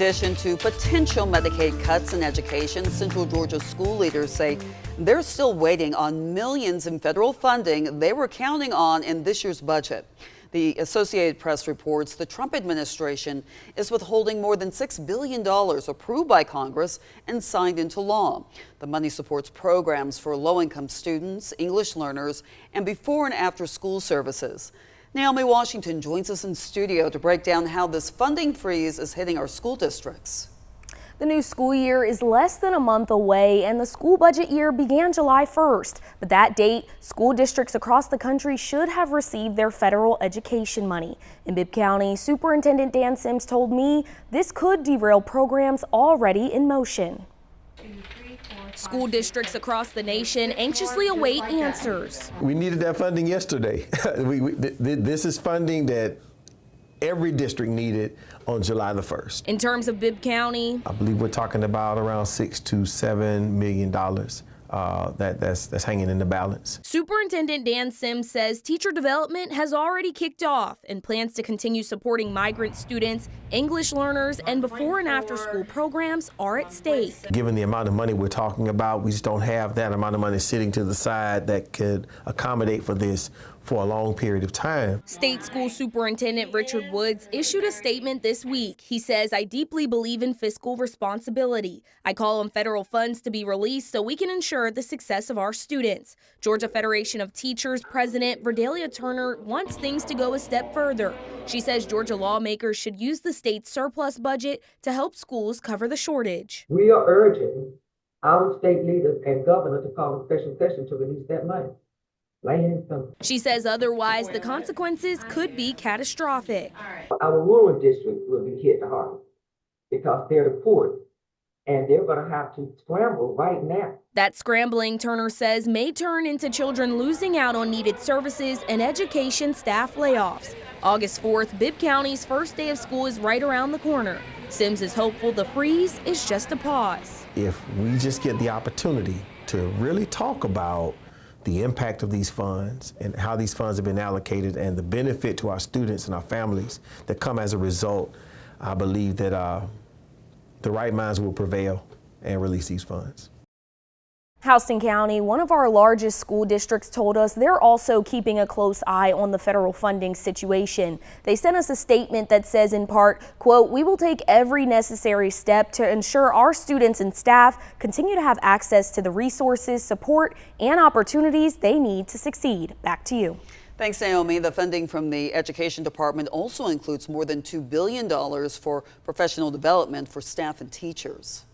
In addition to potential Medicaid cuts in education, Central Georgia school leaders say they're still waiting on millions in federal funding they were counting on in this year's budget. The Associated Press reports the Trump administration is withholding more than $6 billion approved by Congress and signed into law. The money supports programs for low-income students, English learners, and before and after school services. Naomi Washington joins us in studio to break down how this funding freeze is hitting our school districts. The new school year is less than a month away, and the school budget year began July 1st. But that date, school districts across the country should have received their federal education money. In Bibb County, Superintendent Dan Sims told me this could derail programs already in motion. School districts across the nation anxiously await answers. We needed that funding yesterday. This is funding that every district needed on July the 1st. In terms of Bibb County, I believe we're talking about around $6 to $7 million that's hanging in the balance. Superintendent Dan Sims says teacher development has already kicked off and plans to continue supporting migrant students, English learners, and before and after school programs are at stake. Given the amount of money we're talking about, we just don't have that amount of money sitting to the side that could accommodate for this for a long period of time. State School Superintendent Richard Woods issued a statement this week. He says, "I deeply believe in fiscal responsibility. I call on federal funds to be released so we can ensure the success of our students." Georgia Federation of Teachers President Verdelia Turner wants things to go a step further. She says Georgia lawmakers should use the state's surplus budget to help schools cover the shortage. We are urging our state leaders and governor to call a special session to release that money. She says otherwise the consequences could be catastrophic. Our rural districts will be hit the hardest because they're the poorest, and they're going to have to scramble right now. That scrambling, Turner says, may turn into children losing out on needed services and education staff layoffs. August 4th, Bibb County's first day of school is right around the corner. Sims is hopeful the freeze is just a pause. If we just get the opportunity to really talk about the impact of these funds and how these funds have been allocated and the benefit to our students and our families that come as a result, I believe that the right minds will prevail and release these funds. Houston County, one of our largest school districts, told us they're also keeping a close eye on the federal funding situation. They sent us a statement that says in part, quote, "We will take every necessary step to ensure our students and staff continue to have access to the resources, support, and opportunities they need to succeed." Back to you. Thanks, Naomi. The funding from the Education Department also includes more than $2 billion for professional development for staff and teachers.